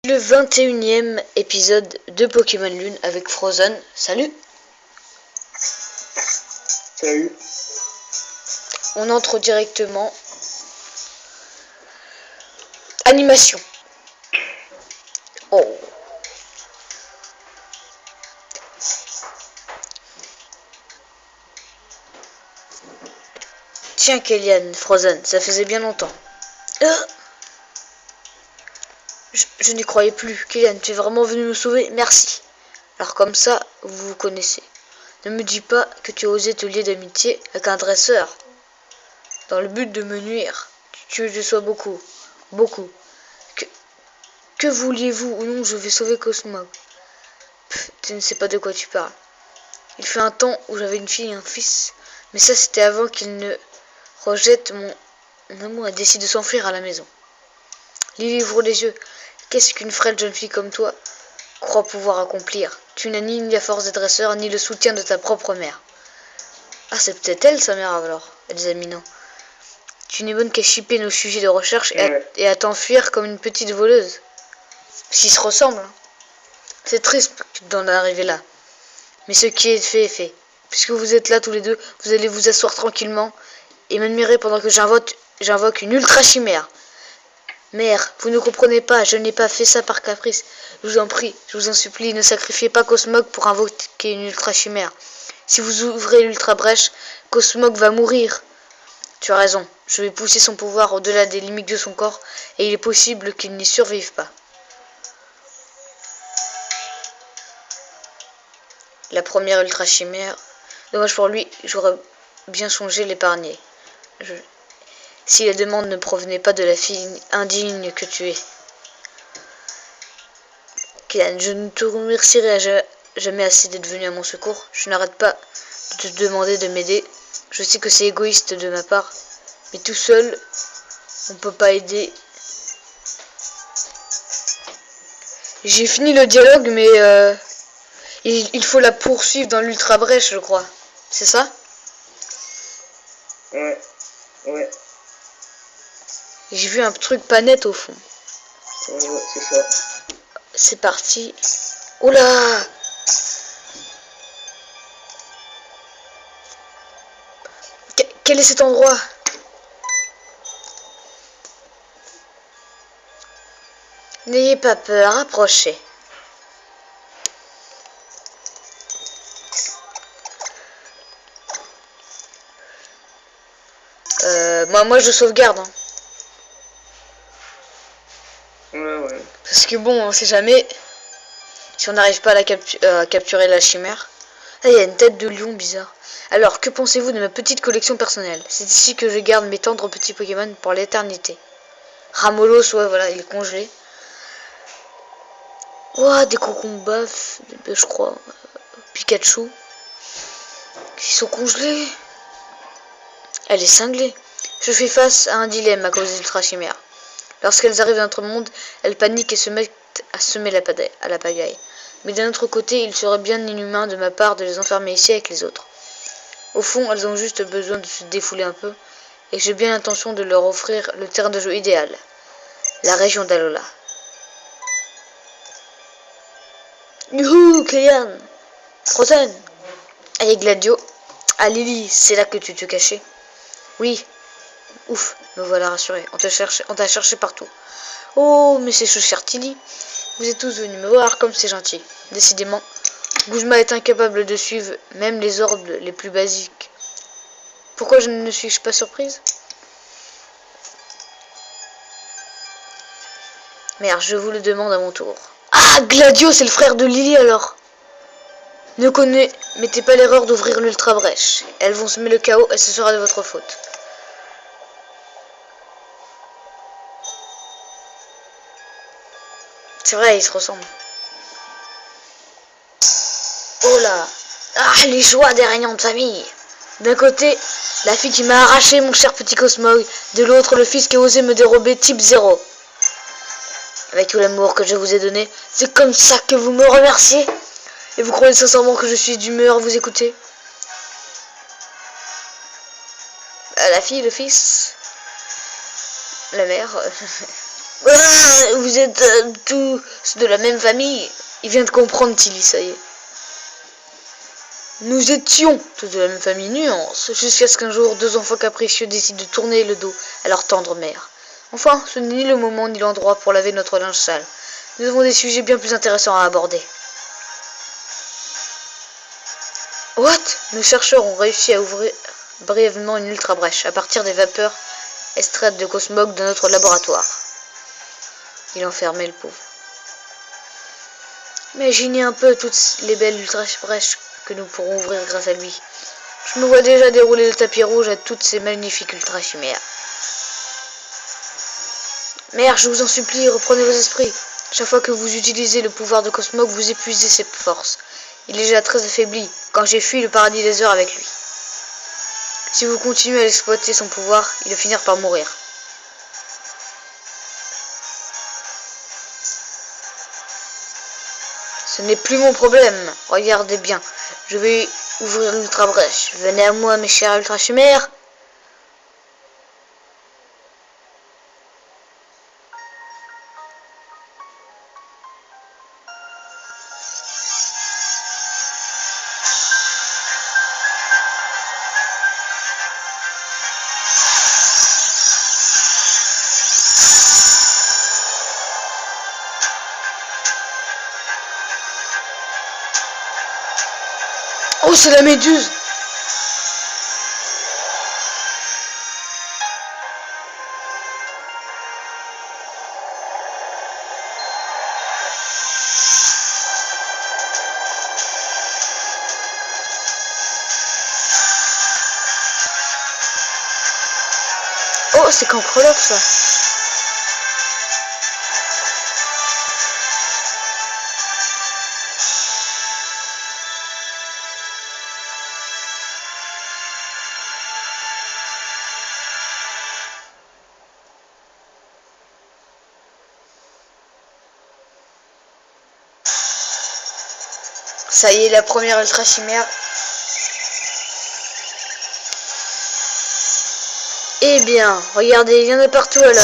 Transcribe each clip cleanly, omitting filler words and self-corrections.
Le 21e épisode de Pokémon Lune avec Frozen. Salut. Salut. On entre directement. Animation. Oh. Tiens Kélian, Frozen, ça faisait bien longtemps. Je n'y croyais plus. Kélian, tu es vraiment venu me sauver? Merci. Alors comme ça, vous vous connaissez. Ne me dis pas que tu as osé te lier d'amitié avec un dresseur. Dans le but de me nuire. Tu le sois beaucoup. Beaucoup. Que vouliez-vous ou non, je vais sauver Cosmo. Tu ne sais pas de quoi tu parles. Il fut un temps où j'avais une fille et un fils. Mais ça, c'était avant qu'il ne rejette mon amour et décide de s'enfuir à la maison. Lily, ouvre les yeux. Qu'est-ce qu'une frêle jeune fille comme toi croit pouvoir accomplir? Tu n'as ni la force des dresseurs, ni le soutien de ta propre mère. Ah, c'est peut-être elle, sa mère, alors, examinant. Tu n'es bonne qu'à chipper nos sujets de recherche et à t'enfuir comme une petite voleuse. S'ils se ressemblent. Hein. C'est triste d'en arriver là. Mais ce qui est fait est fait. Puisque vous êtes là tous les deux, vous allez vous asseoir tranquillement et m'admirer pendant que j'invoque une ultra chimère. Mère, vous ne comprenez pas, je n'ai pas fait ça par caprice. Je vous en prie, je vous en supplie, ne sacrifiez pas Cosmog pour invoquer une ultra chimère. Si vous ouvrez l'ultra brèche, Cosmog va mourir. Tu as raison, je vais pousser son pouvoir au-delà des limites de son corps et il est possible qu'il n'y survive pas. La première ultra chimère, dommage pour lui, j'aurais bien songé l'épargner. Si la demande ne provenait pas de la fille indigne que tu es. Kélian, je ne te remercierai jamais assez d'être venu à mon secours. Je n'arrête pas de te demander de m'aider. Je sais que c'est égoïste de ma part, mais tout seul, on ne peut pas aider. J'ai fini le dialogue, mais il faut la poursuivre dans l'ultra brèche, je crois. C'est ça? Ouais. J'ai vu un truc pas net au fond. Ouais, c'est ça. C'est parti. Oula! Quel est cet endroit? N'ayez pas peur, approchez. Moi je sauvegarde. Hein. Ouais. Parce que bon, on sait jamais si on n'arrive pas à capturer la chimère. Ah, il y a une tête de lion bizarre. Alors, que pensez-vous de ma petite collection personnelle? C'est ici que je garde mes tendres petits Pokémon pour l'éternité. Ramolos, ouais, voilà, il est congelé. Ouah, des Cocombaf, je crois. Pikachu. Ils sont congelés. Elle est cinglée. Je fais face à un dilemme à cause des ultra chimères. Lorsqu'elles arrivent dans notre monde, elles paniquent et se mettent à semer à la pagaille. Mais d'un autre côté, il serait bien inhumain de ma part de les enfermer ici avec les autres. Au fond, elles ont juste besoin de se défouler un peu, et j'ai bien l'intention de leur offrir le terrain de jeu idéal, la région d'Alola. Youhou, Kélian, Frozen, allez Gladio, ah Lily, c'est là que tu te cachais. Oui, ouf, me voilà rassuré, on t'a cherché partout. Oh, mais c'est ce cher Tilly, vous êtes tous venus me voir comme c'est gentil. Décidément, Guzma est incapable de suivre même les ordres les plus basiques. Pourquoi je ne suis pas surprise? Merde, je vous le demande à mon tour. Ah, Gladio, c'est le frère de Lily alors. Ne commettez pas l'erreur d'ouvrir l'ultra brèche. Elles vont semer le chaos et ce sera de votre faute. C'est vrai, ils se ressemblent. Oh là. Ah, les joies des réunions de famille. D'un côté, la fille qui m'a arraché mon cher petit Cosmog. De l'autre, le fils qui a osé me dérober type 0. Avec tout l'amour que je vous ai donné, c'est comme ça que vous me remerciez? Et vous croyez sincèrement que je suis d'humeur à vous écouter? La fille, le fils, la mère. Ah, vous êtes tous de la même famille. Il vient de comprendre, Tilly, ça y est. Nous étions tous de la même famille, nuance, jusqu'à ce qu'un jour, deux enfants capricieux décident de tourner le dos à leur tendre mère. Enfin, ce n'est ni le moment ni l'endroit pour laver notre linge sale. Nous avons des sujets bien plus intéressants à aborder. What? Nos chercheurs ont réussi à ouvrir brièvement une ultra-brèche à partir des vapeurs extraites de Cosmog de notre laboratoire. Il enfermait le pauvre. Imaginez un peu toutes les belles ultra-brèches que nous pourrons ouvrir grâce à lui. Je me vois déjà dérouler le tapis rouge à toutes ces magnifiques ultra-chimères. Mère, je vous en supplie, reprenez vos esprits. Chaque fois que vous utilisez le pouvoir de Cosmog, vous épuisez ses forces. Il est déjà très affaibli, quand j'ai fui le paradis des heures avec lui. Si vous continuez à exploiter son pouvoir, il va finir par mourir. Ce n'est plus mon problème. Regardez bien. Je vais ouvrir l'ultra brèche. Venez à moi, mes chers ultra chimères. Oh, c'est la méduse. Oh, c'est Cancrelope, ça. Ça y est, la première ultra chimère. Eh bien, regardez, il y en a partout, là, là.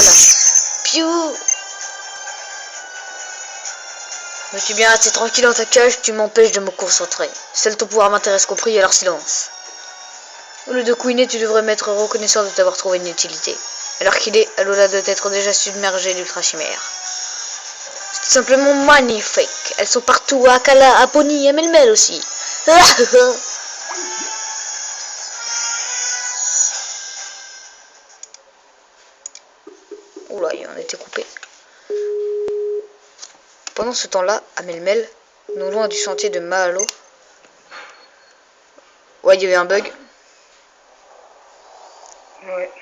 Piou. Mais tu es bien resté tranquille dans ta cage, tu m'empêches de me concentrer. Seul ton pouvoir m'intéresse compris, alors silence. Au lieu de couiner, tu devrais m'être reconnaissant de t'avoir trouvé une utilité. Alors qu'il est, Alola doit être déjà submergée d'ultra chimères. C'est simplement magnifique. Elles sont partout, à Akala, à Pony, à Melmel aussi. Oula, il en était coupé. Pendant ce temps-là, à Melmel, non loin du sentier de Mahalo. Ouais, il y avait un bug. Ouais.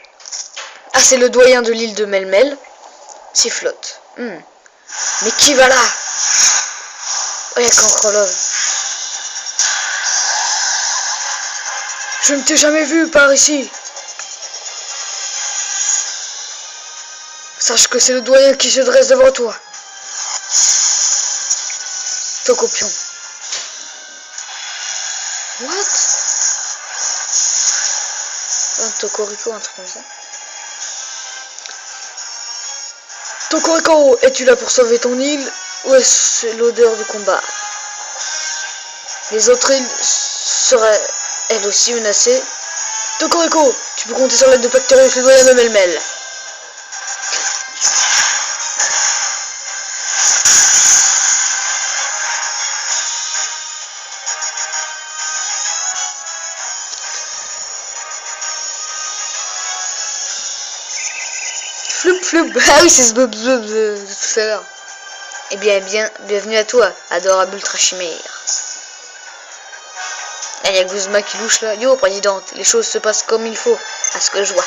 Ah, c'est le doyen de l'île de Melmel. Sifflote. Mais qui va là? Ouais, Cancrelove. Je ne t'ai jamais vu par ici. Sache que c'est le doyen qui se dresse devant toi. Tocopion. What? Un Tocorico, un truc comme ça. Tocorico, es-tu là pour sauver ton île ou est-ce l'odeur du combat? Les autres îles seraient elles aussi menacées. Tocorico, tu peux compter sur l'aide de Pacterius, le doyen de Melmel. Floup floup. Ah oui, c'est ce blub de tout à l'heure. Eh bien, bienvenue à toi, adorable ultra chimère. Il y a Guzma qui louche là. Yo, présidente, les choses se passent comme il faut, à ce que je vois.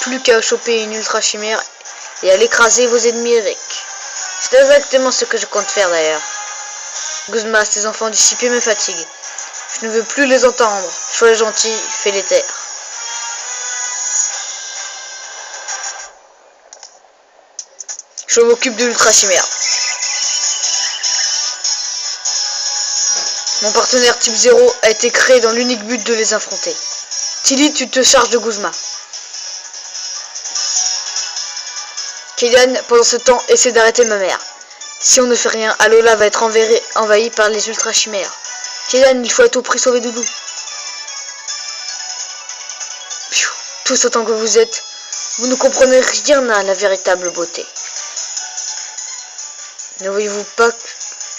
Plus qu'à choper une ultra chimère et à l'écraser vos ennemis avec. C'est exactement ce que je compte faire d'ailleurs. Guzma, ces enfants dissipés me fatiguent. Je ne veux plus les entendre. Sois gentil, fais les taire. Je m'occupe de l'ultra chimère. Mon partenaire type 0 a été créé dans l'unique but de les affronter. Tilly, tu te charges de Guzma. Kylian, pendant ce temps, essaie d'arrêter ma mère. Si on ne fait rien, Alola va être envahie par les ultra chimères. Kylian, il faut à tout prix sauver Doudou. Pfiou, tous autant que vous êtes, vous ne comprenez rien à la véritable beauté. Ne voyez-vous pas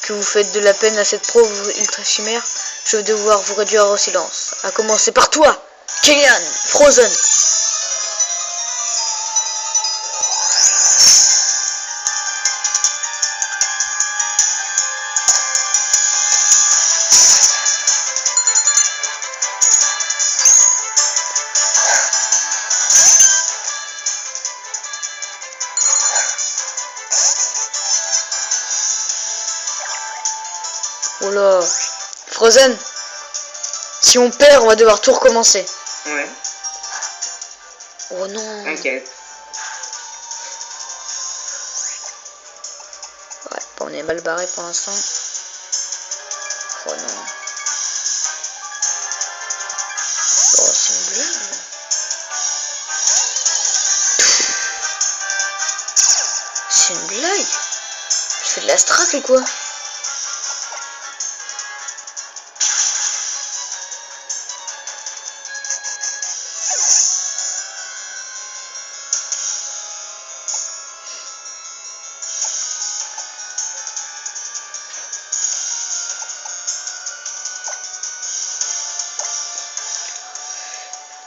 que vous faites de la peine à cette pauvre ultra chimère? Je vais devoir vous réduire au silence. À commencer par toi, Kylian, Frozen. Oh là, Frozen. Si on perd, on va devoir tout recommencer. Ouais. Oh non. Ok. Ouais, on est mal barré pour l'instant. Oh non. Oh, c'est une blague. C'est une blague. Je fais de la strat ou quoi?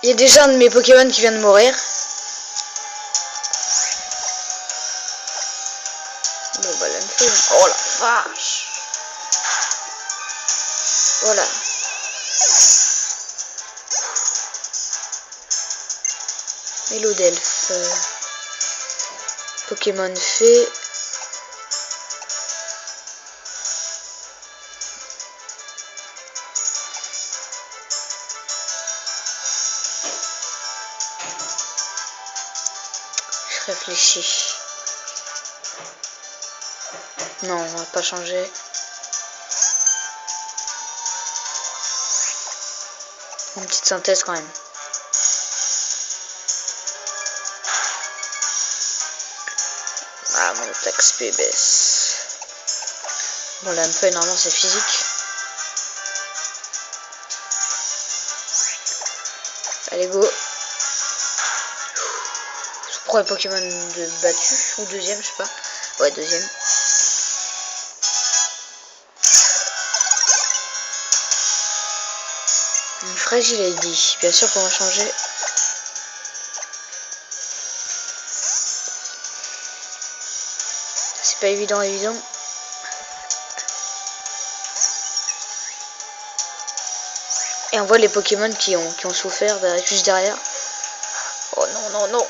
Il y a déjà un de mes Pokémon qui vient de mourir. Bon bah l'Unfell. Oh la vache. Voilà. Mélodelph. Pokémon fait. Je réfléchis. Non, on va pas changer. Une petite synthèse quand même. Ah, mon attaque SP baisse. Bon, là, un peu, normalement, c'est physique. Allez, go. C'est le premier Pokémon de battu. Ou deuxième, je sais pas. Ouais, deuxième. Une fragile ID. Bien sûr qu'on va changer. C'est pas évident. Et on voit les Pokémon qui ont souffert juste derrière. Oh non, non, non.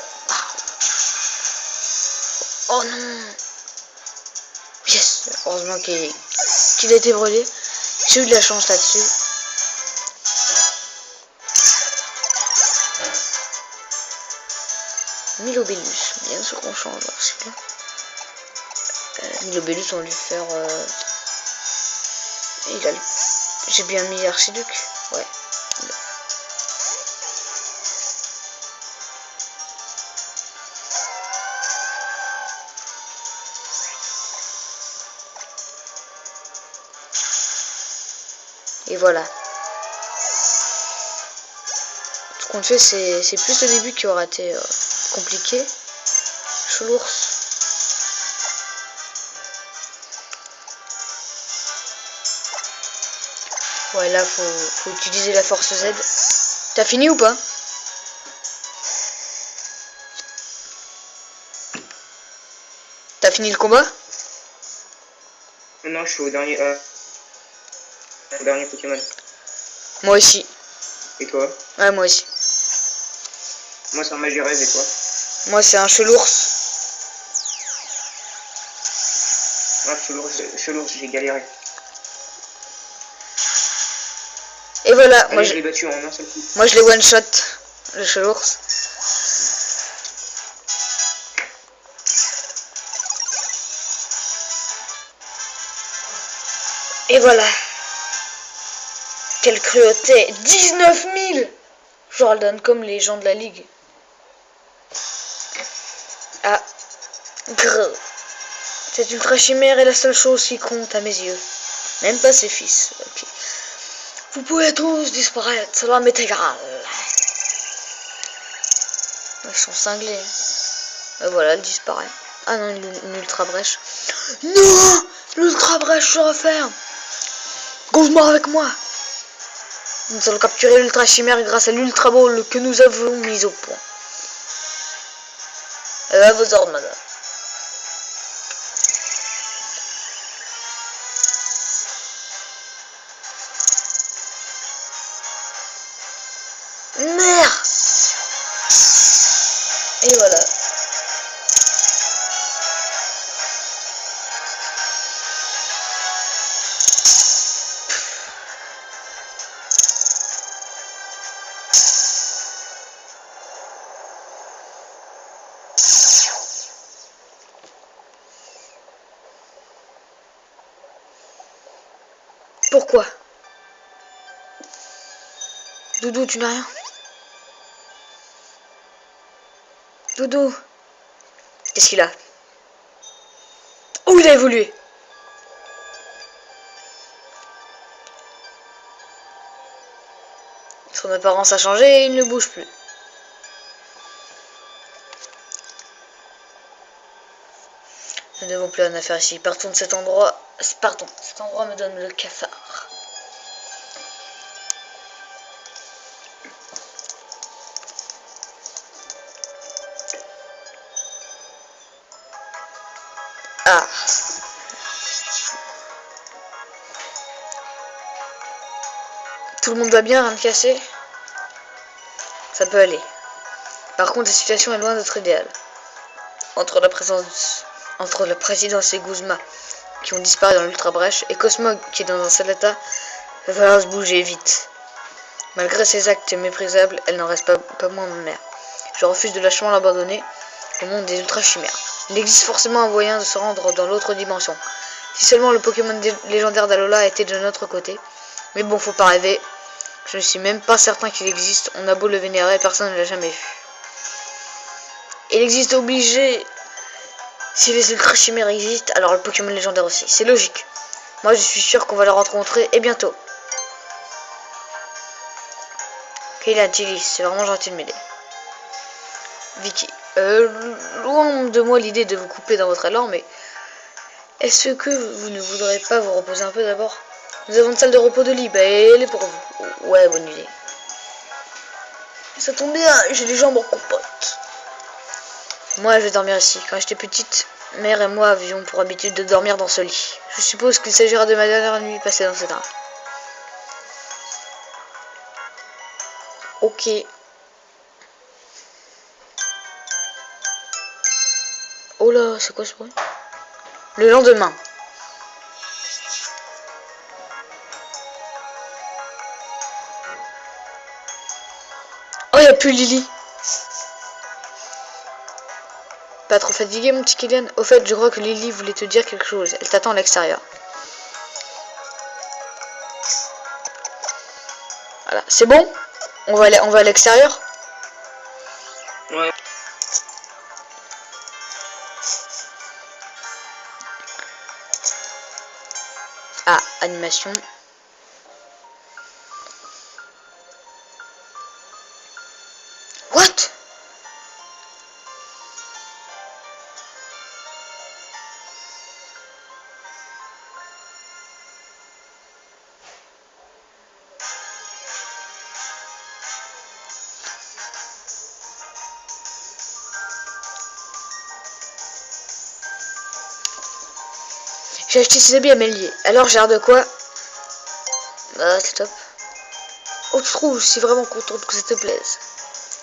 Oh non. Yes. Heureusement qu'il a été brûlé. J'ai eu de la chance là-dessus. Milobellus. Bien sûr qu'on change. Celui-là. Milobellus, on va lui faire... J'ai bien mis Archiduc. Ouais. Et voilà. Ce qu'on fait, c'est plus le début qui aura été compliqué. Choulours. Ouais, là, faut utiliser la force Z. T'as fini ou pas? T'as fini le combat? Non, je suis au dernier Pokémon. Moi aussi. Et toi? Ouais, moi aussi. Moi, c'est un Magirez et toi? Moi, c'est un Choulours. Ah, Choulours, j'ai galéré. Et voilà, Allez, je l'ai battu en un seul coup. moi je l'ai one shot, le Choulours. Et voilà. Quelle cruauté. 19 000. Jordan comme les gens de la ligue. Ah, Grrr. Cette ultra chimère est la seule chose qui compte à mes yeux. Même pas ses fils. Ok. Vous pouvez tous disparaître, cela m'est égal. Ils sont cinglés. Et voilà, elle disparaît. Ah non, une ultra brèche. Non, l'ultra brèche se referme. Cause-moi avec moi. Nous allons capturer l'ultra chimère grâce à l'ultra ball que nous avons mis au point. À vos ordres, madame. Merde. Et voilà. Pourquoi? Doudou, tu n'as rien? Doudou. Qu'est-ce qu'il a? Oh, il a évolué. Son apparence a changé et il ne bouge plus. Nous n'avons plus rien à faire ici. Partons de cet endroit. Pardon, cet endroit me donne le cafard. Ah. Tout le monde va bien, rien de cassé? Ça peut aller. Par contre, la situation est loin d'être idéale. Entre la présidence et Guzma, qui ont disparu dans l'ultra brèche, et Cosmo, qui est dans un sale état, il va falloir se bouger vite. Malgré ses actes méprisables, elle n'en reste pas moins ma mère. Je refuse de lâchement l'abandonner au monde des ultra chimères. Il existe forcément un moyen de se rendre dans l'autre dimension. Si seulement le Pokémon légendaire d'Alola était de notre côté. Mais bon, faut pas rêver. Je ne suis même pas certain qu'il existe. On a beau le vénérer, personne ne l'a jamais vu. Il existe obligé. Si les ultra chimères existent, alors le Pokémon légendaire aussi. C'est logique. Moi, je suis sûr qu'on va le rencontrer et bientôt. Kayla, Chili, c'est vraiment gentil de m'aider. Vicky, loin de moi l'idée de vous couper dans votre élan, mais est-ce que vous ne voudrez pas vous reposer un peu d'abord? Nous avons une salle de repos de libre et elle est pour vous. Ouais, bonne idée. Ça tombe bien, j'ai les jambes en compote. Moi, je vais dormir ici. Quand j'étais petite, mère et moi avions pour habitude de dormir dans ce lit. Je suppose qu'il s'agira de ma dernière nuit passée dans cet arbre. Ok. Oh là, c'est quoi ce bruit? Le lendemain. Oh, il n'y a plus Lily. Pas trop fatigué, mon petit Kylian? Au fait, je crois que Lily voulait te dire quelque chose. Elle t'attend à l'extérieur. Voilà, c'est bon? On va à l'extérieur? Ouais. Ah, animation. What? J'ai acheté ces habits à Mélier. Alors j'ai l'air de quoi? Bah, c'est top. Oh, tu trouves, je suis vraiment contente que ça te plaise.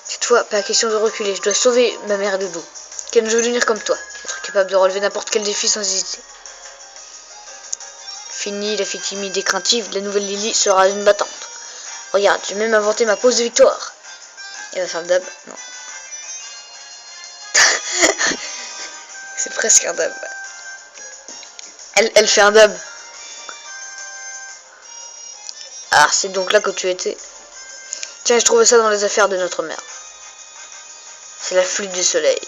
Cette fois, pas question de reculer. Je dois sauver ma mère et Doudou. Ken, je veux devenir comme toi. Être capable de relever n'importe quel défi sans hésiter. Fini la fille timide et craintive, la nouvelle Lily sera une battante. Regarde, j'ai même inventé ma pose de victoire. Elle va faire le dab? Non. C'est presque un dab. Elle fait un dab. Ah, c'est donc là que tu étais. Tiens, je trouvais ça dans les affaires de notre mère. C'est la flûte du soleil.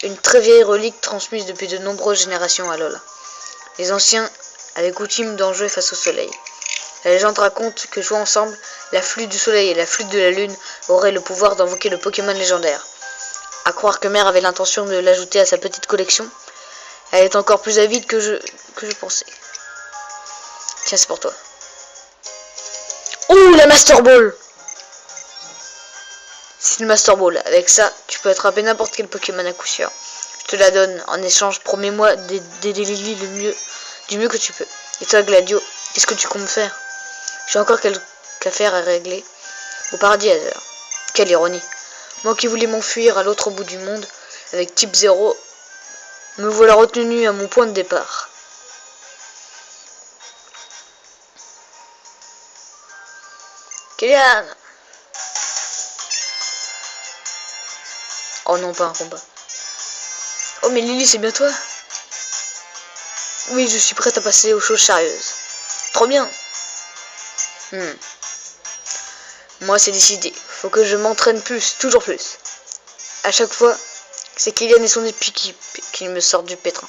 une très vieille relique transmise depuis de nombreuses générations à Alola. Les anciens avaient coutume d'en jouer face au soleil. La légende raconte que jouant ensemble, la flûte du soleil et la flûte de la lune auraient le pouvoir d'invoquer le Pokémon légendaire. À croire que Mère avait l'intention de l'ajouter à sa petite collection, elle est encore plus avide que je pensais. Tiens, c'est pour toi. Oh, la Master Ball! C'est une Master Ball. Avec ça, tu peux attraper n'importe quel Pokémon à coup sûr. Je te la donne. En échange, promets-moi d'aider Lily du mieux que tu peux. Et toi, Gladio, qu'est-ce que tu comptes faire? J'ai encore quelques affaires à régler. Au paradis Azur. Quelle ironie. Moi qui voulais m'enfuir à l'autre bout du monde, avec type 0, me voilà retenu à mon point de départ. Kylian! Oh non, pas un combat. Oh mais Lily, c'est bien toi? Oui, je suis prête à passer aux choses sérieuses. Trop bien. Moi, c'est décidé. Faut que je m'entraîne plus, toujours plus. À chaque fois, c'est Kylian et son équipe qui me sortent du pétrin.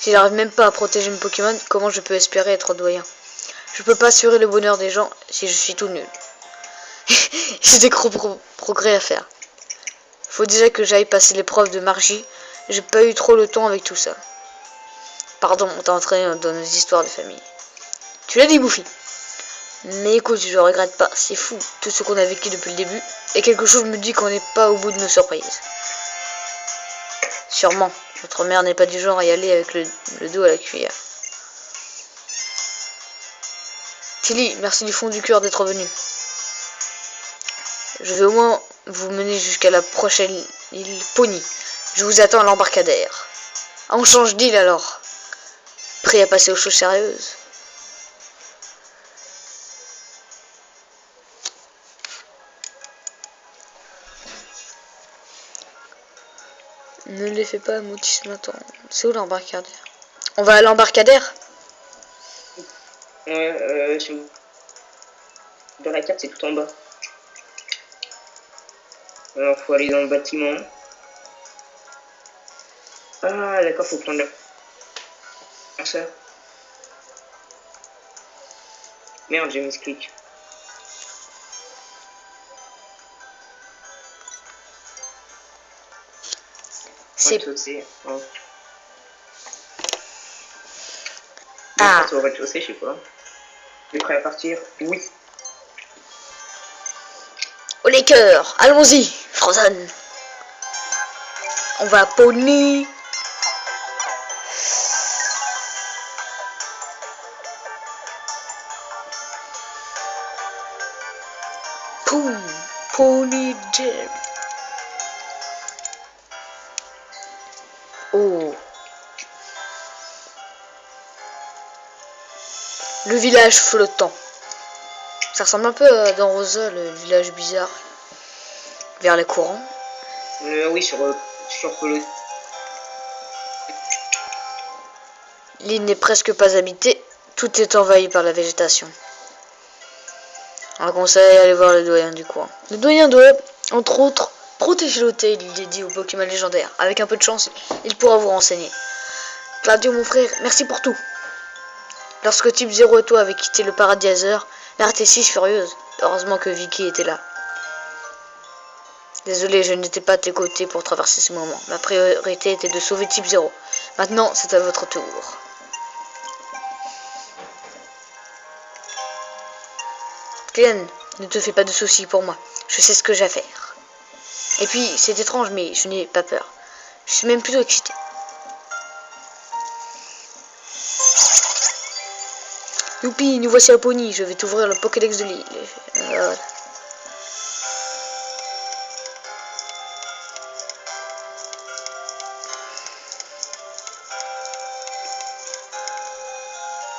Si j'arrive même pas à protéger mes Pokémon, comment je peux espérer être doyen? Je peux pas assurer le bonheur des gens si je suis tout nul. J'ai des gros progrès à faire. Faut déjà que j'aille passer l'épreuve de Margie. J'ai pas eu trop le temps avec tout ça. Pardon, on t'a entraîné dans nos histoires de famille. Tu l'as dit, Goofy. Mais écoute, je regrette pas. C'est fou, tout ce qu'on a vécu depuis le début. Et quelque chose me dit qu'on n'est pas au bout de nos surprises. Sûrement. Notre mère n'est pas du genre à y aller avec le dos à la cuillère. Tilly, merci du fond du cœur d'être venu. Je vais au moins vous mener jusqu'à la prochaine île Pony. Je vous attends à l'embarcadère. Ah, on change d'île alors. Prêt à passer aux choses sérieuses? Ne les fais pas, Moutis, attends. C'est où l'embarcadère? On va à l'embarcadère? Ouais, dans la carte, c'est tout en bas. Alors, faut aller dans le bâtiment. Ah, d'accord, faut prendre ça. Merde, j'ai mis ce clic. C'est... Oh. Ah. Au rez-de-chaussée, je sais pas. T'es prêt à partir? Oui. Oh les cœurs, allons-y, Frozen. On va à Pony. Poum, Pony Jam. Oh. Le village flottant. Ça ressemble un peu à dans Rosa, le village bizarre. Vers les courants. Oui, sur le... L'île n'est presque pas habitée. Tout est envahi par la végétation. On conseille d'aller voir le doyen du coin. Le doyen doit, entre autres, protéger l'hôtel dédié aux Pokémon légendaires. Avec un peu de chance, il pourra vous renseigner. Gladio, mon frère, merci pour tout. Lorsque Type 0 et toi avez quitté le paradis Azur, Mère était si furieuse. Heureusement que Vicky était là. Désolé, je n'étais pas à tes côtés pour traverser ce moment. Ma priorité était de sauver Type 0. Maintenant, c'est à votre tour. Glenn, ne te fais pas de soucis pour moi. Je sais ce que j'ai à faire. Et puis, c'est étrange, mais je n'ai pas peur. Je suis même plutôt excité. Youpi, nous voici à Pony. Je vais t'ouvrir le Pokédex de l'île.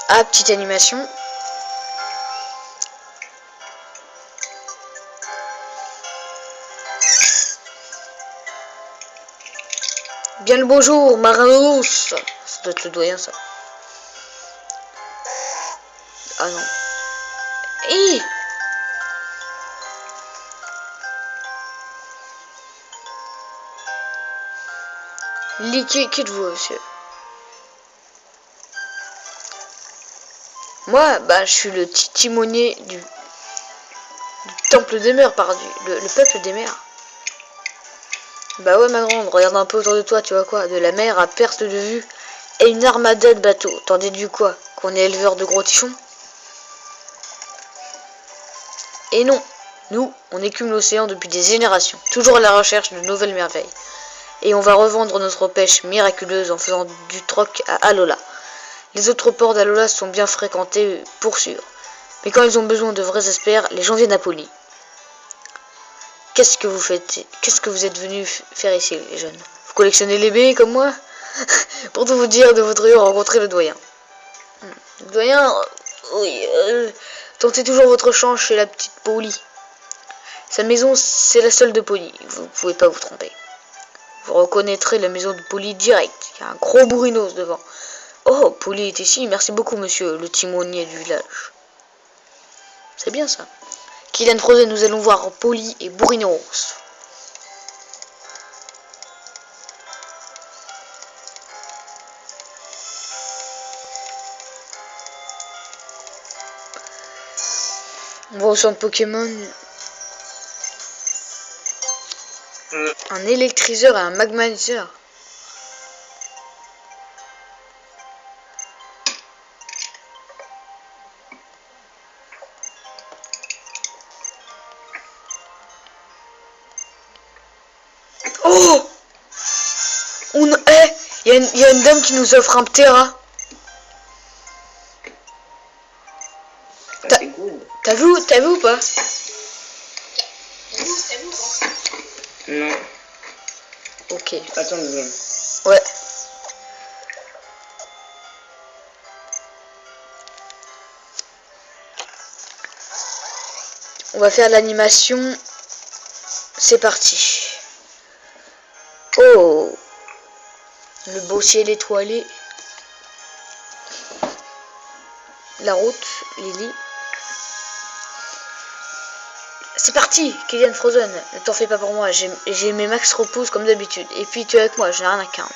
Ah, petite animation. Bien le bonjour, Maranos. Ça doit être le doyen, ça. Ah non. Hé! Lily, qui êtes-vous, monsieur? Moi, bah, je suis le timonier du temple des mers, le peuple des mers. Bah ouais, ma grande, regarde un peu autour de toi, tu vois quoi? De la mer à perte de vue et une armada de bateaux. T'en déduis quoi? Qu'on est éleveur de gros tichons? Et non, nous, on écume l'océan depuis des générations, toujours à la recherche de nouvelles merveilles. Et on va revendre notre pêche miraculeuse en faisant du troc à Alola. Les autres ports d'Alola sont bien fréquentés pour sûr. Mais quand ils ont besoin de vrais experts, les gens viennent à Poly. Qu'est-ce que vous faites? Qu'est-ce que vous êtes venus faire ici, les jeunes? Vous collectionnez les baies comme moi? Pour tout vous dire, de votre yeux rencontrer le doyen. Le doyen, oui, tentez toujours votre chance chez la petite Polly. Sa maison, c'est la seule de Polly. Vous pouvez pas vous tromper. Vous reconnaîtrez la maison de Polly direct. Il y a un gros bourrinos devant. Oh, Polly est ici. Merci beaucoup, monsieur, le timonier du village. C'est bien ça. Kylian Frozen, nous allons voir Polly et Bourrinos. On va au centre Pokémon. Un électriseur et un magmatiseur. Oh! Il y a une dame qui nous offre un Ptera. T'as vu ou pas? Non. Ok. Attends une seconde. Ouais. On va faire l'animation. C'est parti. Oh! Le beau ciel étoilé. La route, Lily. C'est parti, Kylian Frozen. Ne t'en fais pas pour moi. J'ai mes max repousse comme d'habitude. Et puis tu es avec moi, je n'ai rien à craindre.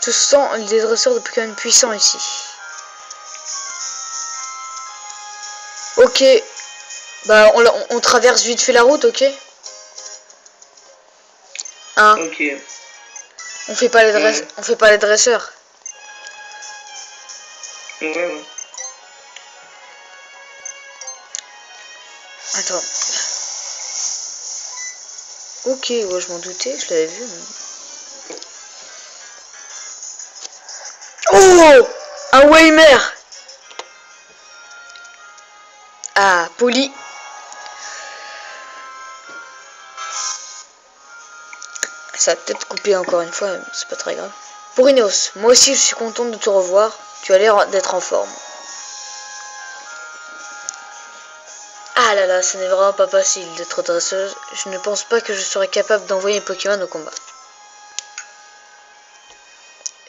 Ce sont des dresseurs de Pokémon puissants ici. Ok. Bah on traverse vite fait la route, ok? Hein? Ok. On fait pas les dresseurs. Ouais. Attends. Ok, ouais, je m'en doutais, je l'avais vu. Mais... Oh! Un Waymer! Ah, Polly. Ça va peut-être couper encore une fois, mais c'est pas très grave. Bourrinos, moi aussi je suis contente de te revoir. Tu as l'air d'être en forme. Ah là là, ce n'est vraiment pas facile d'être dresseuse. Je ne pense pas que je serais capable d'envoyer un Pokémon au combat.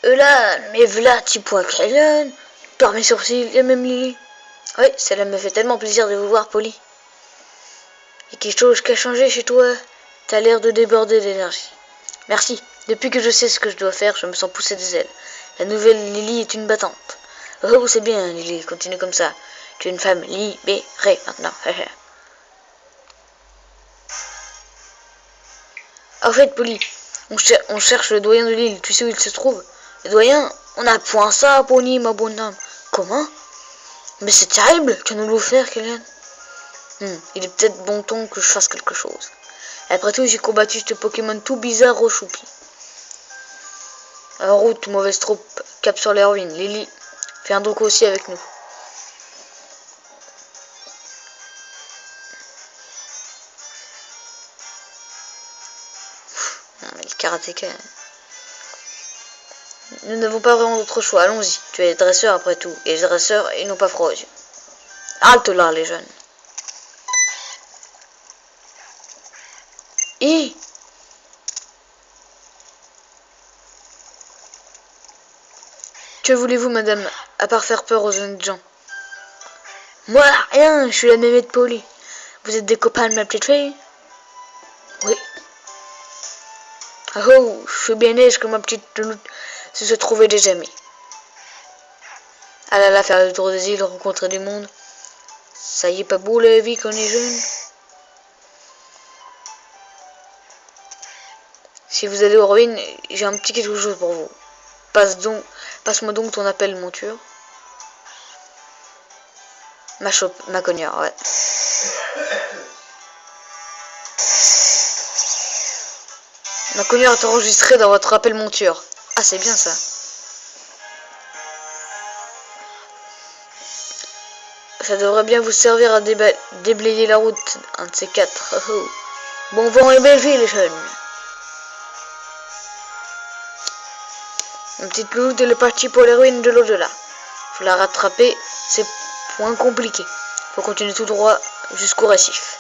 Là, mais v'là, petit pois crayon. Par mes sourcils, et même Lily. Oui, cela me fait tellement plaisir de vous voir, Polly. Il y a quelque chose qui a changé chez toi. T'as l'air de déborder d'énergie. Merci. Depuis que je sais ce que je dois faire, je me sens pousser des ailes. La nouvelle Lily est une battante. Oh, c'est bien, Lily, continue comme ça. Tu es une femme libérée maintenant. En fait, Polly, on cherche le doyen de l'île. Tu sais où il se trouve? Le doyen? On a point ça, Polly, ma bonne dame. Comment? Mais c'est terrible que nous l'offrir, Kylian. Il est peut-être bon ton que je fasse quelque chose. Après tout, j'ai combattu ce Pokémon tout bizarre au choupi. En route, mauvaise troupe, cap sur les ruines. Lily, fais un doc aussi avec nous. Le karatéka. Nous n'avons pas vraiment d'autre choix, allons-y. Tu es dresseur après tout, et les dresseurs, ils n'ont pas froid aux yeux. Halte là, les jeunes. Et que voulez-vous, madame, à part faire peur aux jeunes gens? Moi, rien, je suis la mémé de Polly. Vous êtes des copains de ma petite fille? Oui. Oh, je suis bien aise que ma petite loutre se trouvait déjà mis. Ah là là, faire le tour des îles, rencontrer du monde. Ça y est pas beau la vie quand on est jeune. Si vous allez aux ruines, j'ai un petit quelque chose pour vous. Passe-moi donc ton appel monture. Ma cogneur, ouais. Ma cogneur est enregistrée dans votre appel monture. Ah, c'est bien ça. Ça devrait bien vous servir à déblayer la route, un de ces quatre. Oh, oh. Bon vent et belle vie, les jeunes. Une petite louloute, elle est partie pour les ruines de l'au-delà. Faut la rattraper, c'est point compliqué. Faut continuer tout droit jusqu'au récif.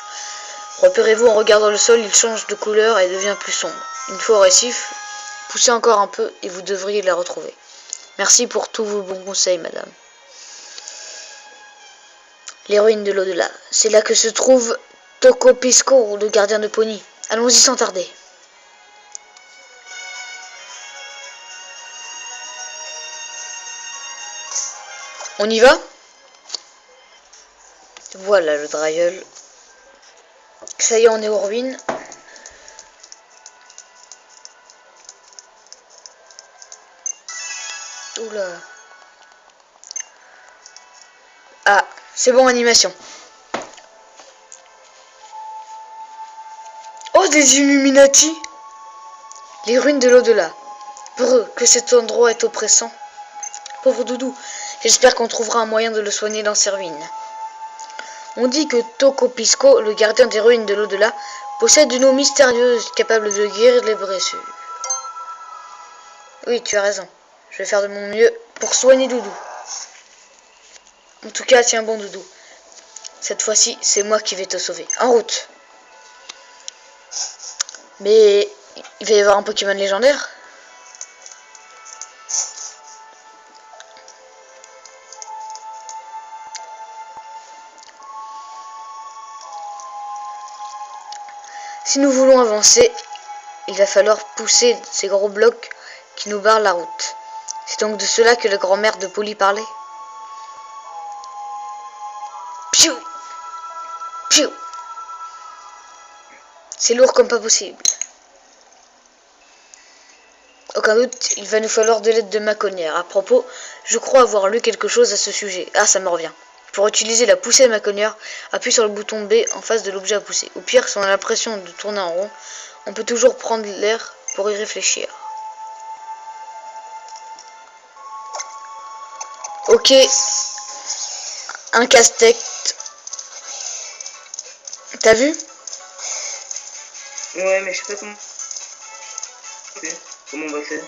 Repérez-vous en regardant le sol, il change de couleur et devient plus sombre. Une fois au récif, poussez encore un peu et vous devriez la retrouver. Merci pour tous vos bons conseils, madame. Les ruines de l'au-delà. C'est là que se trouve Tokopisco, le gardien de Pony. Allons-y sans tarder. On y va? Voilà le drailleul. Ça y est, on est aux ruines. Oula. Ah, c'est bon, animation. Oh, des Illuminati! Les ruines de l'au-delà. Breu, que cet endroit est oppressant. Pauvre Doudou, j'espère qu'on trouvera un moyen de le soigner dans ces ruines. On dit que Tokopisco, le gardien des ruines de l'au-delà, possède une eau mystérieuse capable de guérir les blessures. Oui, tu as raison. Je vais faire de mon mieux pour soigner Doudou. En tout cas, tiens bon Doudou. Cette fois-ci, c'est moi qui vais te sauver. En route. Mais il va y avoir un Pokémon légendaire. Si nous voulons avancer, il va falloir pousser ces gros blocs qui nous barrent la route. C'est donc de cela que la grand-mère de Polly parlait. Piou! Piou! C'est lourd comme pas possible. Aucun doute, il va nous falloir de l'aide de ma connière. À propos, je crois avoir lu quelque chose à ce sujet. Ah, ça me revient. Pour utiliser la poussée de ma connière, appuie sur le bouton B en face de l'objet à pousser. Au pire, si on a l'impression de tourner en rond, on peut toujours prendre l'air pour y réfléchir. Ok, un casse-tête. T'as vu? Ouais, mais je sais pas comment on va faire.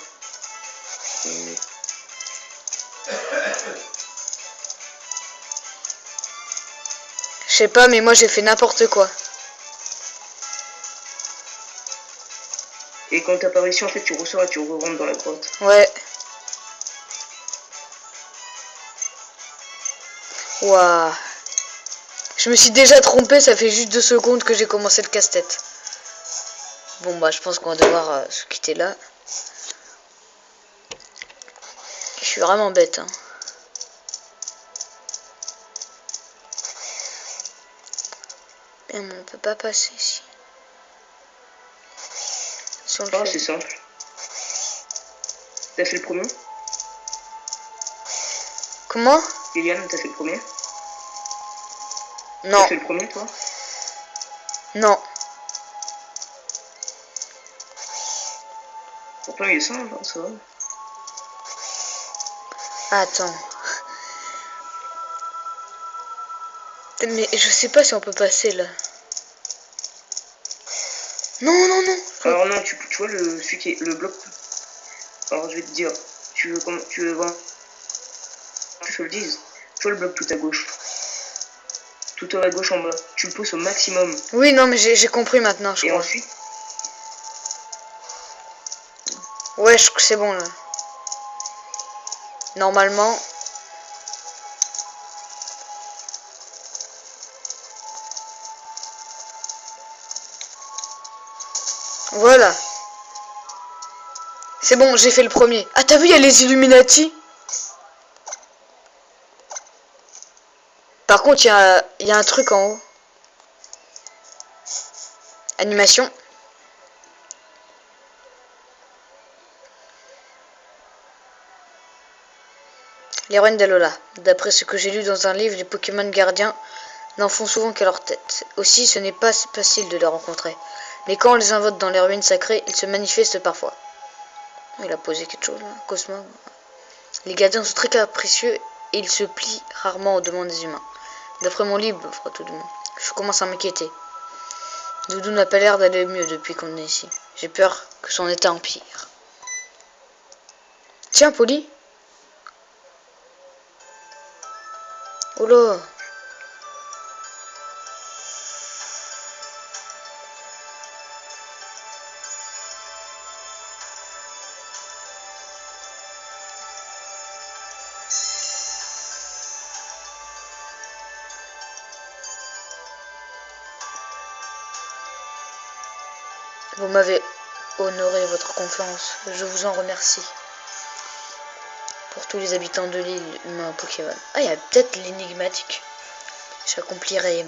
Je sais pas, mais moi j'ai fait n'importe quoi. Et quand t'as pas réussi, en fait, tu ressors et tu rentres dans la grotte. Ouais. Waouh. Je me suis déjà trompé, ça fait juste 2 secondes que j'ai commencé le casse-tête. Bon bah je pense qu'on va devoir se quitter là. Je suis vraiment bête, hein. Mais on peut pas passer ici. Si on le Ah, fait. c'est simple. T'as fait le premier? Comment? Liliane, t'as fait le premier? Non. T'as fait le premier, toi? Non. Pourtant, il est simple, hein, ça va. Attends. Mais je sais pas si on peut passer là. Non, non, non. Alors non, tu vois celui qui est le bloc. Alors je vais te dire, tu veux voir que je te le dise. Tu vois le bloc tout à gauche. Tout à gauche en bas. Tu le pousses au maximum. Oui, non, mais j'ai compris maintenant, je Et crois. ensuite, Ouais, c'est bon là. Normalement. Voilà. C'est bon, j'ai fait le premier. Ah, t'as vu, il y a les Illuminati. Par contre, il y a un truc en haut. Animation. L'héroïne d'Alola. D'après ce que j'ai lu dans un livre, les Pokémon gardiens n'en font souvent qu'à leur tête. Aussi, ce n'est pas facile de les rencontrer. Mais quand on les invoque dans les ruines sacrées, ils se manifestent parfois. Il a posé quelque chose là, Cosmo. Les gardiens sont très capricieux et ils se plient rarement aux demandes des humains. D'après mon livre, tout de même, je commence à m'inquiéter. Doudou n'a pas l'air d'aller mieux depuis qu'on est ici. J'ai peur que son état empire. Tiens, Polly. Oh là. Vous m'avez honoré votre confiance. Je vous en remercie. Pour tous les habitants de l'île humain Pokémon. Ah, il y a peut-être l'énigmatique. J'accomplirai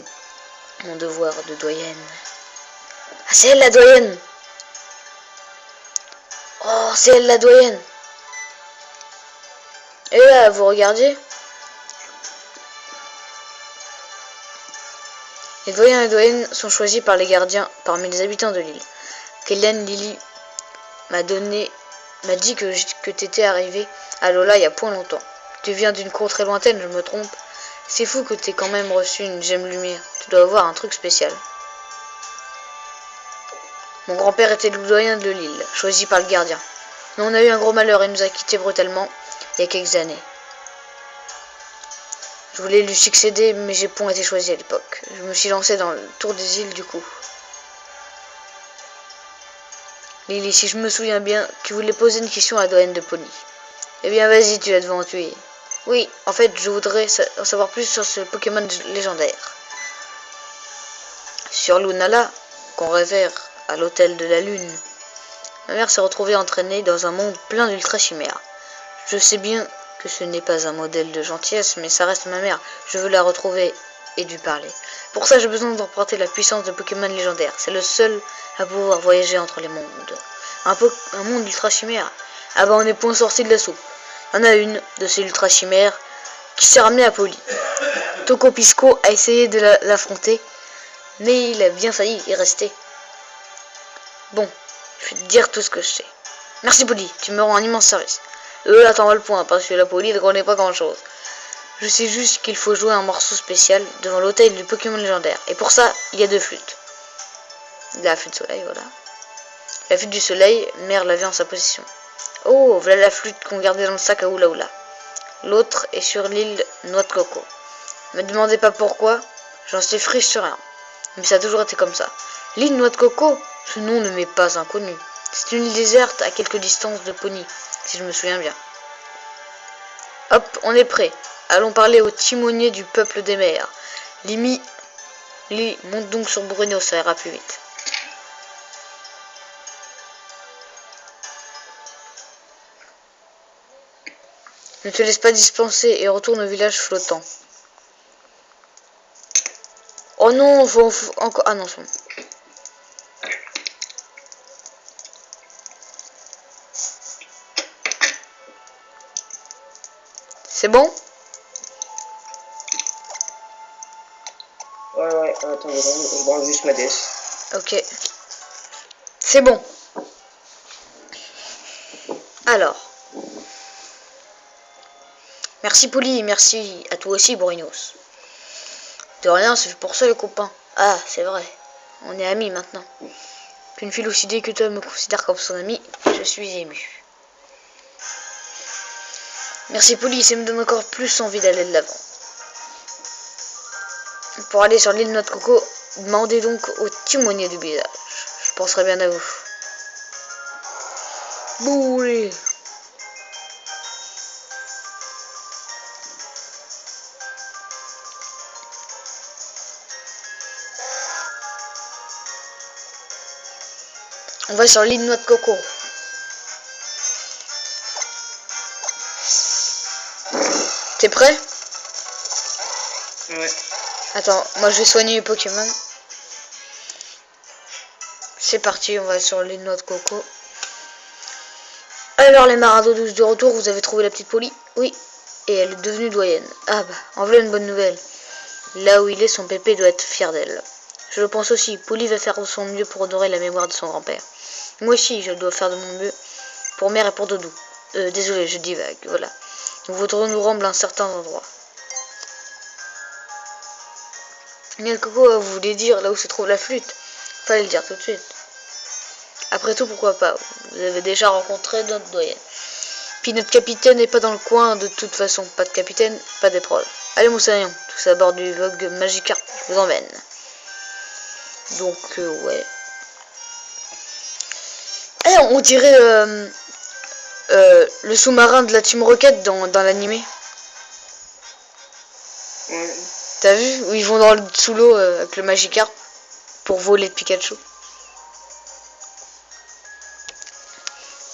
mon devoir de doyenne. Ah, c'est elle la doyenne. Oh, c'est elle la doyenne. Et là, vous regardiez. Les doyens et doyennes sont choisis par les gardiens parmi les habitants de l'île. Kélian Lily m'a dit que t'étais arrivé à Lola il y a point longtemps. Tu viens d'une cour très lointaine, je me trompe. C'est fou que t'aies quand même reçu une gemme lumière. Tu dois avoir un truc spécial. Mon grand-père était le doyen de l'île, choisi par le gardien. Mais on a eu un gros malheur et nous a quittés brutalement il y a quelques années. Je voulais lui succéder, mais j'ai point été choisi à l'époque. Je me suis lancé dans le tour des îles du coup. Lily, si je me souviens bien, tu voulais poser une question à la doyenne de Pony. Eh bien, vas-y, tu vas devant tuer. Oui, en fait, je voudrais en savoir plus sur ce Pokémon légendaire. Sur Lunala, qu'on révère à l'hôtel de la Lune, ma mère s'est retrouvée entraînée dans un monde plein d'ultra chimères. Je sais bien que ce n'est pas un modèle de gentillesse, mais ça reste ma mère. Je veux la retrouver et lui parler. Pour ça, j'ai besoin d'emprunter la puissance de Pokémon légendaire. C'est le seul à pouvoir voyager entre les mondes. Un monde ultra chimère. Ah bah on est point sorti de la soupe. Il y en a une de ces ultra chimères qui s'est ramenée à Poli. Toco Pisco a essayé de l'affronter, mais il a bien failli y rester. Bon, je vais te dire tout ce que je sais. Merci Poli, tu me rends un immense service. Là t'en vas le point, parce que la Poli ne connaît pas grand chose. Je sais juste qu'il faut jouer un morceau spécial devant l'hôtel du Pokémon légendaire. Et pour ça, il y a 2 flûtes. La flûte soleil, voilà. La flûte du soleil, mère l'avait en sa possession. Oh, voilà la flûte qu'on gardait dans le sac à Oula Oula. L'autre est sur l'île Noix de Coco. Me demandez pas pourquoi, j'en sais friche sur rien. Mais ça a toujours été comme ça. L'île Noix de Coco, ce nom ne m'est pas inconnu. C'est une île déserte à quelques distances de Pony, si je me souviens bien. Hop, on est prêt. Allons parler au timonier du peuple des mers. Limi, monte donc sur Bruno, ça ira plus vite. Ne te laisse pas dispenser et retourne au village flottant. Oh non, faut encore... Ah non, c'est bon. C'est bon? Ouais, attends, je branche juste ma DS. Ok. C'est bon. Alors. Merci Poly, et merci à toi aussi Borinos. De rien, c'est pour ça les copains. Ah, c'est vrai. On est amis maintenant. Qu'une fille aussi que toi me considère comme son ami, je suis ému. Merci Poly, ça me donne encore plus envie d'aller de l'avant. Pour aller sur l'île Noix de Coco, demandez donc au timonier du village. Je penserai bien à vous. Boulé. On va sur l'île Noix de Coco. T'es prêt? Ouais. Attends, moi je vais soigner les Pokémon. C'est parti, on va sur les noix de coco. Alors les Marado 12 de retour, vous avez trouvé la petite Polly? Oui. Et elle est devenue doyenne. Ah bah, en voilà une bonne nouvelle. Là où il est, son pépé doit être fier d'elle. Je le pense aussi, Polly va faire de son mieux pour honorer la mémoire de son grand-père. Moi aussi, je dois faire de mon mieux pour mère et pour Doudou. Désolé, je divague, voilà. Nous voudrons nous rendre à un certain endroit. Noix de coco, vous voulez dire là où se trouve la flûte? Fallait le dire tout de suite. Après tout, pourquoi pas? Vous avez déjà rencontré notre doyenne. Puis notre capitaine n'est pas dans le coin de toute façon. Pas de capitaine, pas d'épreuve. Allez Moussaillon, tous à bord du Vogue Magikarp, je vous emmène. Donc ouais. Eh, on dirait le sous-marin de la Team Rocket dans l'animé. Ouais. T'as vu? Où ils vont sous l'eau avec le Magikarp pour voler de Pikachu.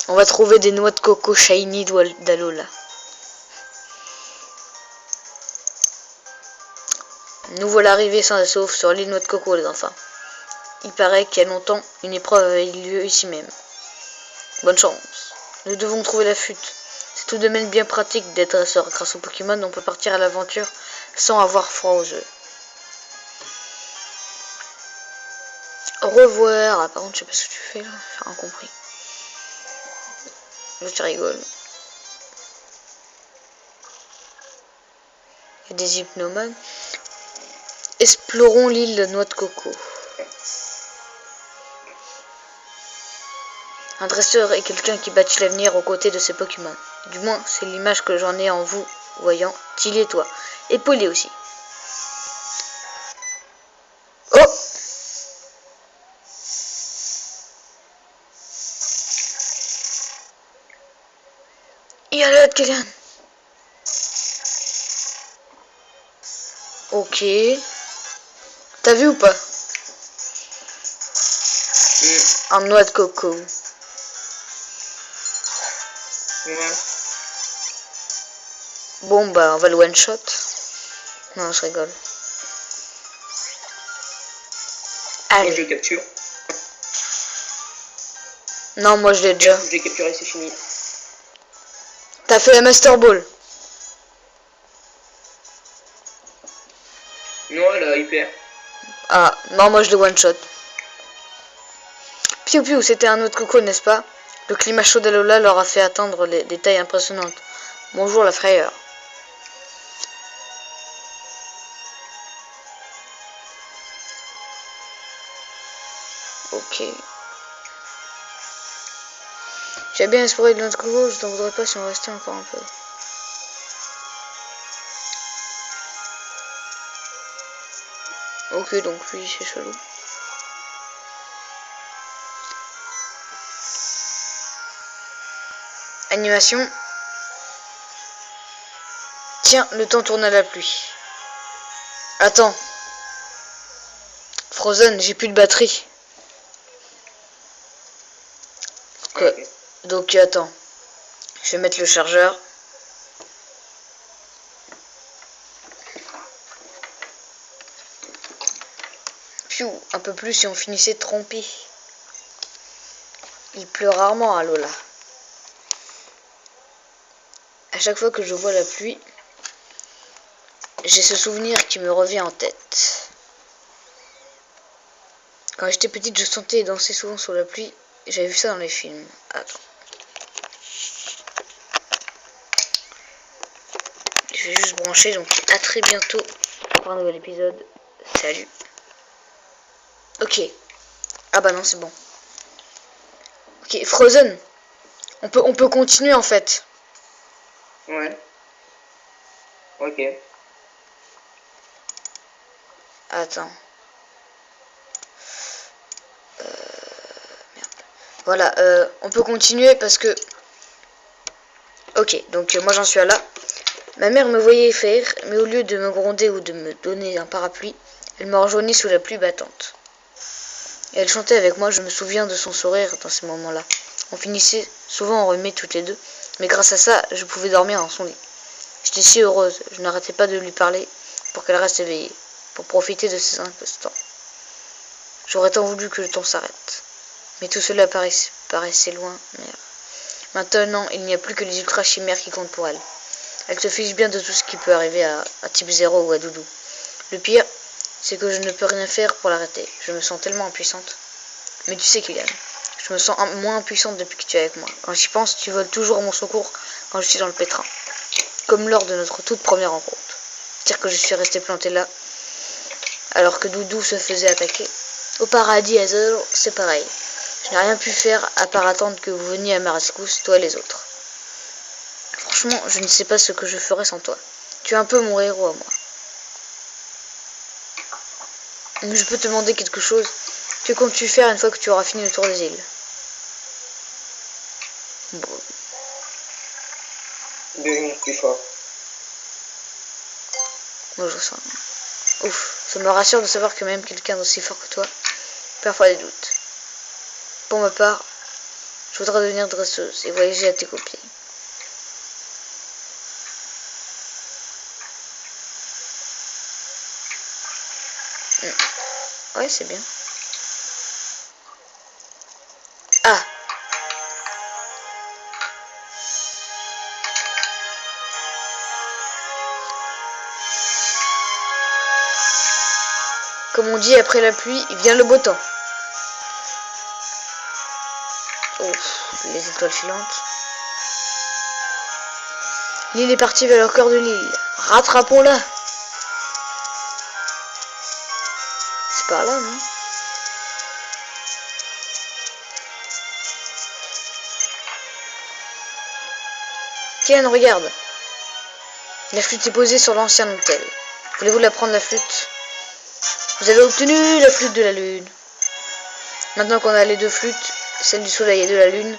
On va trouver des noix de coco shiny d'Alola. Nous voilà arrivés sains et saufs sur l'île noix de coco, les enfants. Il paraît qu'il y a longtemps, une épreuve avait eu lieu ici même. Bonne chance. Nous devons trouver la flûte. C'est tout de même bien pratique d'être dresseur. Grâce aux Pokémon, on peut partir à l'aventure sans avoir froid aux yeux. Au revoir. Ah, par contre, je sais pas ce que tu fais là. J'ai rien compris. Là, tu rigoles. Il y a des hypnomanes. Explorons l'île de Noix de Coco. Un dresseur est quelqu'un qui bâtit l'avenir aux côtés de ses Pokémon. Du moins, c'est l'image que j'en ai en vous, voyant Tilly et toi. Et Polly aussi. Oh! Il y a l'aide, Kylian. Ok. T'as vu ou pas? Un noix de coco. Ouais. Bon bah on va le one shot. Non, je rigole. Moi Allez. je le capture. Non, moi je l'ai déjà. Je l'ai capturé, c'est fini. T'as fait la Master Ball. Non, elle a hyper. Ah, non, moi je l'ai one shot. Piou piou, c'était un autre coco, n'est-ce pas? Le climat chaud d'Alola leur a fait atteindre des tailles impressionnantes. Bonjour la frayeur. Ok. J'ai bien exploré de notre coco, je t'en voudrais pas si on restait encore un peu. Ok, donc lui c'est chelou. Animation. Tiens, le temps tourne à la pluie. Attends. Frozen, j'ai plus de batterie. Okay. Donc attends. Je vais mettre le chargeur. Piou, un peu plus si on finissait de tromper. Il pleut rarement à Lola. À chaque fois que je vois la pluie, j'ai ce souvenir qui me revient en tête. Quand j'étais petite, je sentais danser souvent sous la pluie. J'avais vu ça dans les films. Attends. Je vais juste brancher, donc à très bientôt pour un nouvel épisode. Salut. Ok. Ah bah non, c'est bon. Ok, Frozen. On peut continuer en fait. Ouais. Ok. Attends. Merde. Voilà, on peut continuer parce que... Ok, donc moi j'en suis à là. Ma mère me voyait faire, mais au lieu de me gronder ou de me donner un parapluie, elle me rejoignait sous la pluie battante. Et elle chantait avec moi, je me souviens de son sourire dans ces moments-là. On finissait souvent enrhumés toutes les deux, mais grâce à ça, je pouvais dormir dans son lit. J'étais si heureuse, je n'arrêtais pas de lui parler pour qu'elle reste éveillée, pour profiter de ces instants. J'aurais tant voulu que le temps s'arrête. Mais tout cela paraissait loin. Maintenant, il n'y a plus que les ultra-chimères qui comptent pour elle. Elle se fiche bien de tout ce qui peut arriver à Type 0 ou à Doudou. Le pire, c'est que je ne peux rien faire pour l'arrêter. Je me sens tellement impuissante. Mais tu sais, Kylian, je me sens moins impuissante depuis que tu es avec moi. Quand j'y pense, tu voles toujours à mon secours quand je suis dans le pétrin. Comme lors de notre toute première rencontre. Dire que je suis restée plantée là, alors que Doudou se faisait attaquer. Au paradis, Hazel, c'est pareil. Je n'ai rien pu faire à part attendre que vous veniez à ma rescousse, toi et les autres. Franchement, je ne sais pas ce que je ferais sans toi. Tu es un peu mon héros à moi. Mais je peux te demander quelque chose. Que comptes-tu faire une fois que tu auras fini le tour des îles? Bon. Devenir plus fort. Moi, je sens. Ouf, ça me rassure de savoir que même quelqu'un d'aussi fort que toi, parfois des doutes. Pour ma part, je voudrais devenir dresseuse et voyager à tes côtés. Ouais, c'est bien. Ah! Comme on dit, après la pluie, il vient le beau temps. Oh, les étoiles filantes. L'île est partie vers le cœur de l'île. Rattrapons-la! C'est par là, non? Ken, regarde. La flûte est posée sur l'ancien hôtel. Voulez-vous la prendre, la flûte? Vous avez obtenu la flûte de la lune. Maintenant qu'on a les deux flûtes, celle du soleil et de la lune,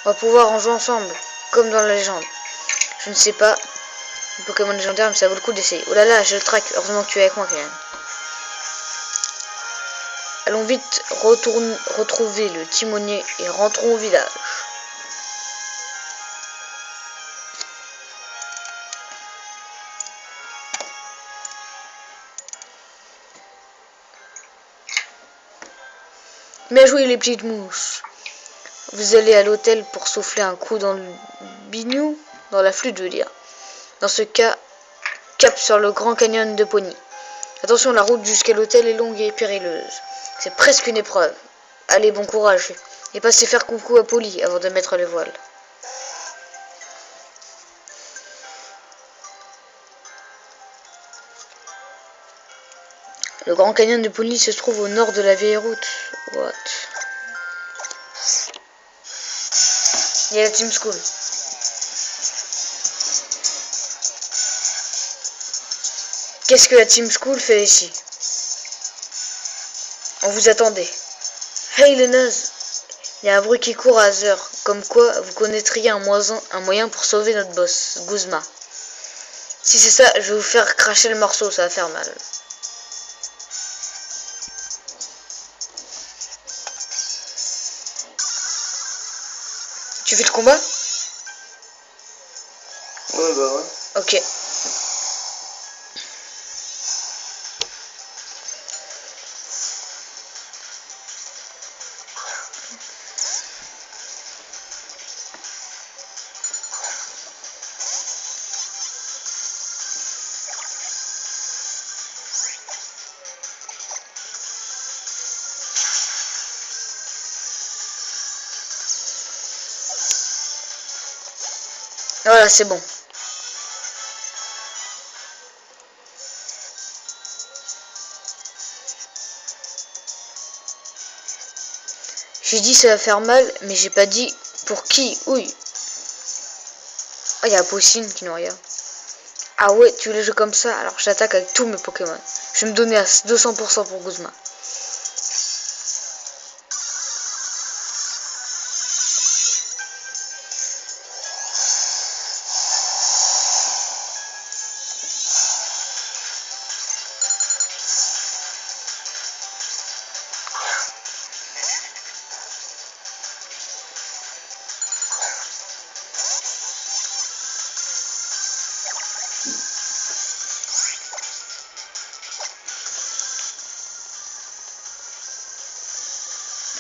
on va pouvoir en jouer ensemble, comme dans la légende. Je ne sais pas, le Pokémon légendaire, mais ça vaut le coup d'essayer. Oh là là, je le traque. Heureusement que tu es avec moi, Kylian. Allons vite retrouver le timonier et rentrons au village. Bien joué, les petites mouches. Vous allez à l'hôtel pour souffler un coup dans le biniou, dans la flûte, je veux dire. Dans ce cas, cap sur le grand canyon de Pony. Attention, la route jusqu'à l'hôtel est longue et périlleuse. C'est presque une épreuve. Allez, bon courage. Et passez faire coucou à Polly avant de mettre les voiles. Le grand canyon de Pony se trouve au nord de la vieille route. What? Il y a la Team School. Qu'est-ce que la Team School fait ici? On vous attendait. Hey les nazes! Il y a un bruit qui court à Hazer, comme quoi vous connaîtriez un moyen pour sauver notre boss, Guzma. Si c'est ça, je vais vous faire cracher le morceau, ça va faire mal. Tu fais le combat? Ouais, bah ouais. Ok. Voilà, c'est bon. J'ai dit ça va faire mal, mais j'ai pas dit pour qui. Oui. Oh, il y a Poussine qui nous regarde. Ah ouais, tu voulais jouer comme ça? Alors j'attaque avec tous mes Pokémon. Je vais me donner à 200% pour Guzma.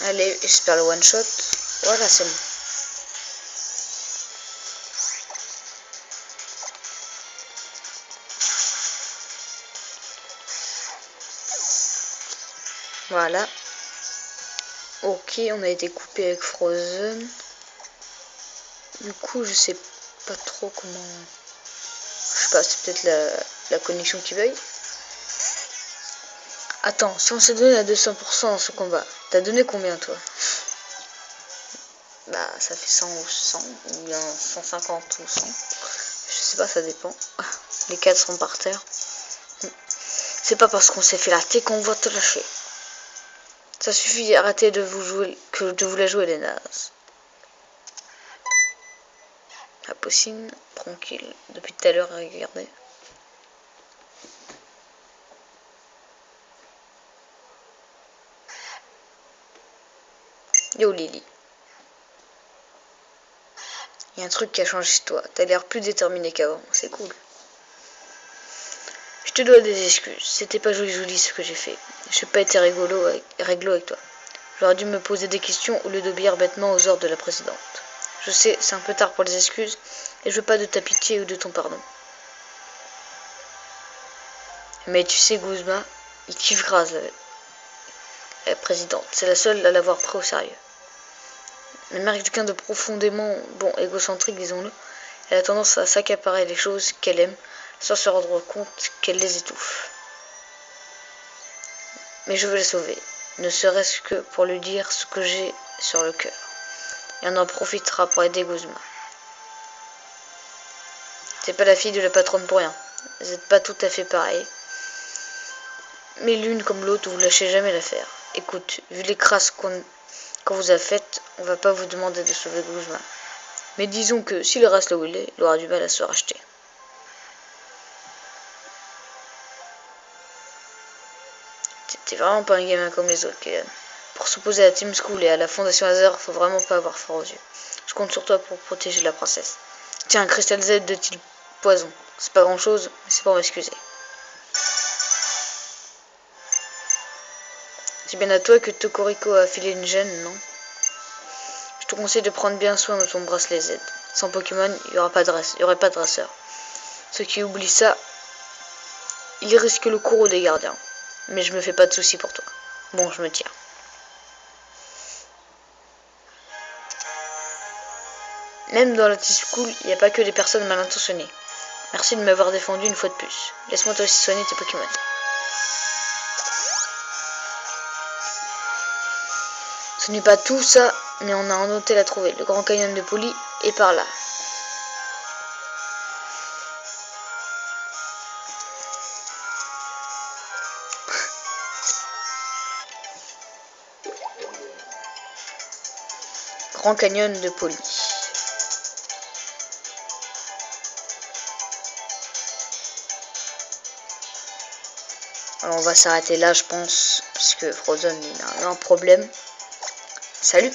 Allez, j'espère le one shot. Voilà, c'est bon. Voilà. Ok, on a été coupé avec Frozen. Du coup, je sais pas trop comment... Je sais pas, c'est peut-être la connexion qui bug. Attends, si on se donne à 200% dans ce combat, t'as donné combien toi? Bah, ça fait 100 ou 100, ou bien 150 ou 100. Je sais pas, ça dépend. Les 4 sont par terre. C'est pas parce qu'on s'est fait latter qu'on va te lâcher. Ça suffit d'arrêter de vous la jouer les nazes. La possine, tranquille, depuis tout à l'heure à regarder. Yo Lily. Il y a un truc qui a changé chez toi. T'as l'air plus déterminé qu'avant. C'est cool. Je te dois des excuses. C'était pas joli ce que j'ai fait. J'ai pas été réglo avec toi. J'aurais dû me poser des questions au lieu d'obéir bêtement aux ordres de la présidente. Je sais, c'est un peu tard pour les excuses, et je veux pas de ta pitié ou de ton pardon. Mais tu sais, Guzma, il kiffe grave la présidente. C'est la seule à l'avoir pris au sérieux. Mais Mère est quelqu'un de profondément, égocentrique, disons-le. Elle a tendance à s'accaparer les choses qu'elle aime, sans se rendre compte qu'elle les étouffe. Mais je veux la sauver, ne serait-ce que pour lui dire ce que j'ai sur le cœur. Et on en profitera pour aider Guzma. C'est pas la fille de la patronne pour rien. Vous n'êtes pas tout à fait pareil. Mais l'une comme l'autre, vous lâchez jamais l'affaire. Écoute, vu les crasses qu'on vous a faites, on va pas vous demander de sauver Guzma. Mais disons que s'il reste là où il est, il aura du mal à se racheter. T'es vraiment pas un gamin comme les autres, Kylian. Pour s'opposer à Team School et à la Fondation Hazard, faut vraiment pas avoir froid aux yeux. Je compte sur toi pour protéger la princesse. Tiens, un cristal Z de type poison. C'est pas grand chose, mais c'est pour m'excuser. C'est bien à toi que Tokoriko a filé une gêne, non? Je te conseille de prendre bien soin de ton bracelet Z. Sans Pokémon, il y aurait pas de dresseur. Ceux qui oublient ça, ils risquent le courroux des gardiens. Mais je me fais pas de soucis pour toi. Bon, je me tiens. Même dans la Team School, il n'y a pas que des personnes mal intentionnées. Merci de m'avoir défendu une fois de plus. Laisse-moi toi aussi soigner tes Pokémon. Ce n'est pas tout ça, mais on a un hôtel à trouver. Le Grand Canyon de Poly est par là. Grand Canyon de Poly. Alors on va s'arrêter là, je pense, parce que Frozen il a un problème. Salut!